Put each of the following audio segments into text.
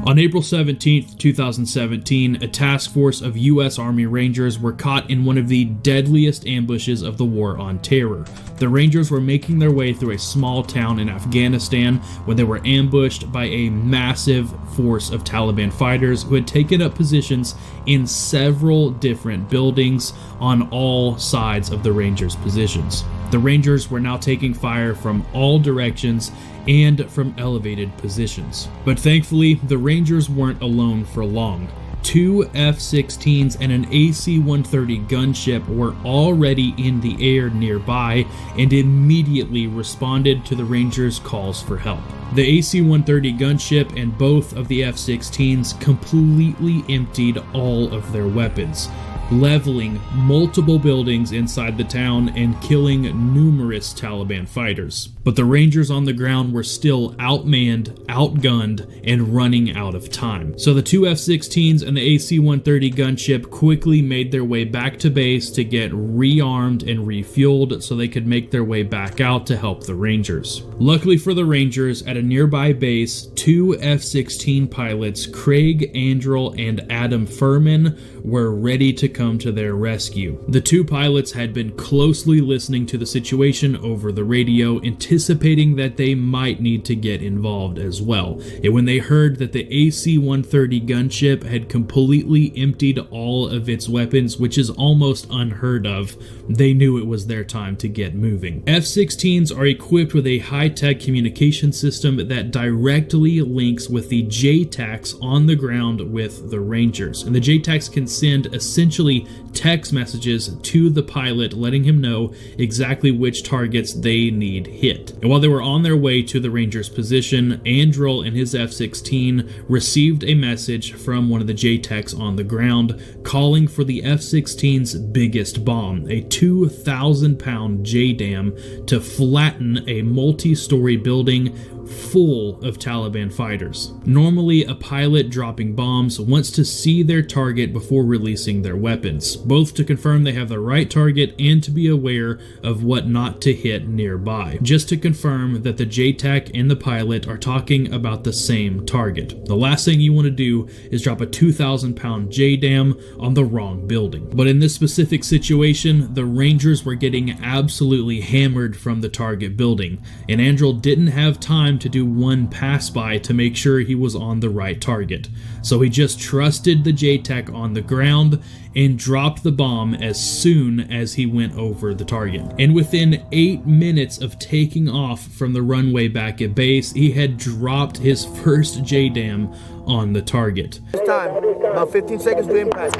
On April 17, 2017, a task force of U.S. Army Rangers were caught in one of the deadliest ambushes of the War on Terror. The Rangers were making their way through a small town in Afghanistan when they were ambushed by a massive force of Taliban fighters who had taken up positions in several different buildings on all sides of the Rangers' positions. The Rangers were now taking fire from all directions and from elevated positions. But thankfully, the Rangers weren't alone for long. 2 F-16s and an AC-130 gunship were already in the air nearby and immediately responded to the Rangers' calls for help. The AC-130 gunship and both of the F-16s completely emptied all of their weapons, leveling multiple buildings inside the town and killing numerous Taliban fighters. But the Rangers on the ground were still outmanned, outgunned, and running out of time. So the 2 F-16s and the AC-130 gunship quickly made their way back to base to get rearmed and refueled so they could make their way back out to help the Rangers. Luckily for the Rangers, at a nearby base, 2 F-16 pilots, Craig Andrel and Adam Furman, were ready to come to their rescue. The 2 pilots had been closely listening to the situation over the radio, anticipating that they might need to get involved as well. And when they heard that the AC-130 gunship had completely emptied all of its weapons, which is almost unheard of, they knew it was their time to get moving. F-16s are equipped with a high-tech communication system that directly links with the JTACs on the ground with the Rangers. And the JTACs can send essentially text messages to the pilot letting him know exactly which targets they need hit. And while they were on their way to the Rangers' position, Andrel and his F-16 received a message from one of the JTACs on the ground calling for the F-16's biggest bomb, a 2,000-pound JDAM, to flatten a multi-story building full of Taliban fighters. Normally, a pilot dropping bombs wants to see their target before releasing their weapons, both to confirm they have the right target and to be aware of what not to hit nearby, just to confirm that the JTAC and the pilot are talking about the same target. The last thing you want to do is drop a 2,000-pound JDAM on the wrong building. But in this specific situation, the Rangers were getting absolutely hammered from the target building, and Andrel didn't have time to do one pass by to make sure he was on the right target. So he just trusted the JTAC on the ground and dropped the bomb as soon as he went over the target. And within 8 minutes of taking off from the runway back at base, he had dropped his first JDAM on the target. This time, about 15 seconds to impact.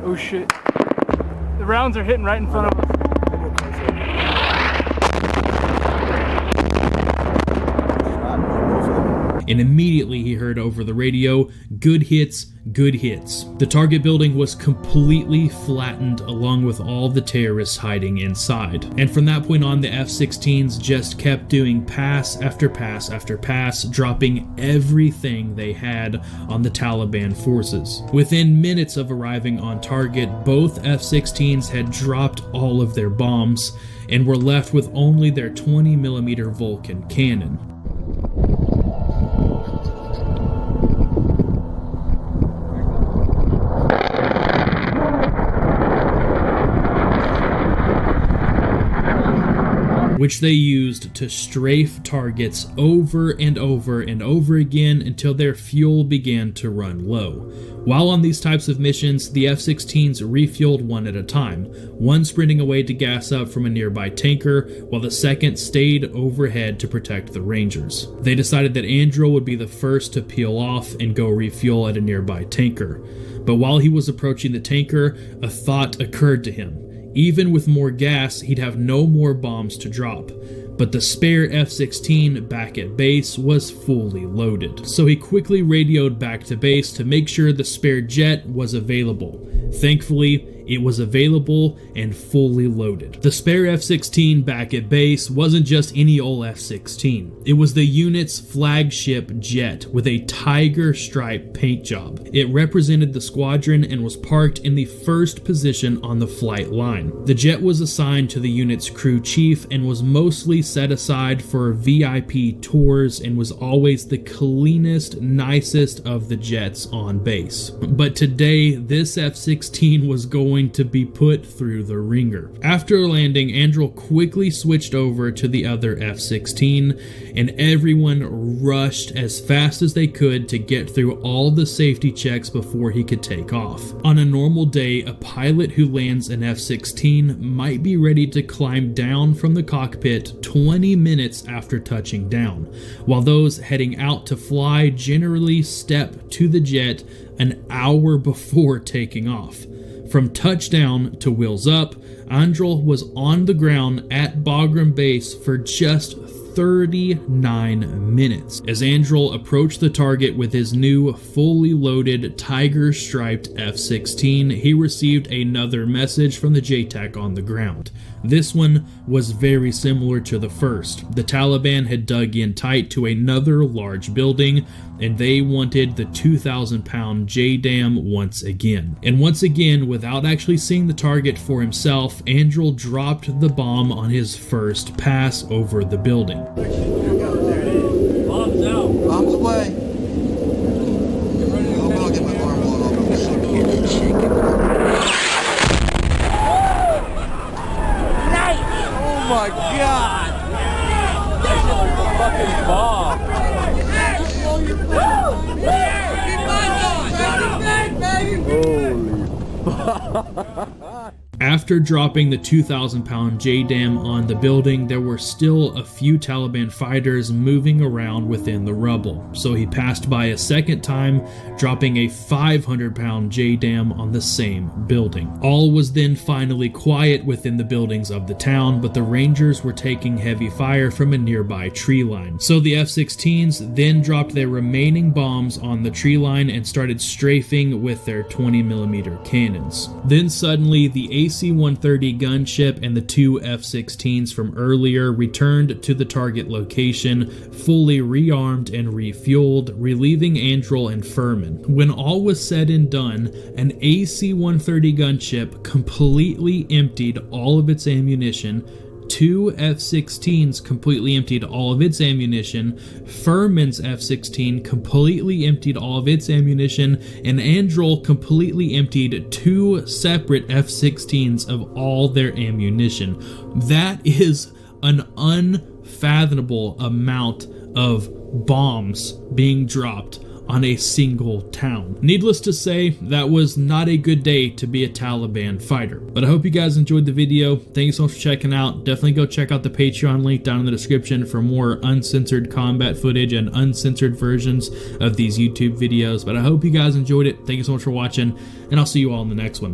Oh shit. The rounds are hitting right in front of us. And immediately he heard over the radio, "Good hits, good hits." The target building was completely flattened along with all the terrorists hiding inside. And from that point on, the F-16s just kept doing pass after pass after pass, dropping everything they had on the Taliban forces. Within minutes of arriving on target, both F-16s had dropped all of their bombs and were left with only their 20mm Vulcan cannon. Which they used to strafe targets over and over and over again until their fuel began to run low. While on these types of missions, the F-16s refueled one at a time, one sprinting away to gas up from a nearby tanker, while the second stayed overhead to protect the Rangers. They decided that Andrel would be the first to peel off and go refuel at a nearby tanker. But while he was approaching the tanker, a thought occurred to him. Even with more gas, he'd have no more bombs to drop. But the spare F-16 back at base was fully loaded. So he quickly radioed back to base to make sure the spare jet was available. Thankfully, it was available and fully loaded. The spare F-16 back at base wasn't just any old F-16. It was the unit's flagship jet with a tiger stripe paint job. It represented the squadron and was parked in the first position on the flight line. The jet was assigned to the unit's crew chief and was mostly set aside for VIP tours and was always the cleanest, nicest of the jets on base. But today, this F-16 was going to be put through the ringer. After landing, Andrew quickly switched over to the other F-16, and everyone rushed as fast as they could to get through all the safety checks before he could take off. On a normal day, a pilot who lands an F-16 might be ready to climb down from the cockpit 20 minutes after touching down, while those heading out to fly generally step to the jet an hour before taking off. From touchdown to wheels up, Androl was on the ground at Bagram Base for just 39 minutes. As Androl approached the target with his new fully loaded tiger striped F-16, he received another message from the JTAC on the ground. This one was very similar to the first. The Taliban had dug in tight to another large building, and they wanted the 2,000-pound JDAM once again. And once again, without actually seeing the target for himself, Androl dropped the bomb on his first pass over the building. Bombs out. Bombs away. I'm gonna get my arm blown off. I'm so getting chicken. Oh my god! That shit was a fucking bomb. After dropping the 2,000-pound JDAM on the building, there were still a few Taliban fighters moving around within the rubble, so he passed by a second time, dropping a 500-pound JDAM on the same building. All was then finally quiet within the buildings of the town, but the Rangers were taking heavy fire from a nearby tree line. So the F-16s then dropped their remaining bombs on the tree line and started strafing with their 20mm cannons. Then suddenly, the AC-130 gunship and the two F-16s from earlier returned to the target location, fully rearmed and refueled, relieving Androl and Furman. When all was said and done, an AC-130 gunship completely emptied all of its ammunition, two F-16s completely emptied all of its ammunition, Furman's F-16 completely emptied all of its ammunition, and Androl completely emptied two separate F-16s of all their ammunition. That is an unfathomable amount of bombs being dropped on a single town. Needless to say, that was not a good day to be a Taliban fighter. But I hope you guys enjoyed the video. Thank you so much for checking out. Definitely go check out the Patreon link down in the description for more uncensored combat footage and uncensored versions of these YouTube videos. But I hope you guys enjoyed it. Thank you so much for watching, and I'll see you all in the next one.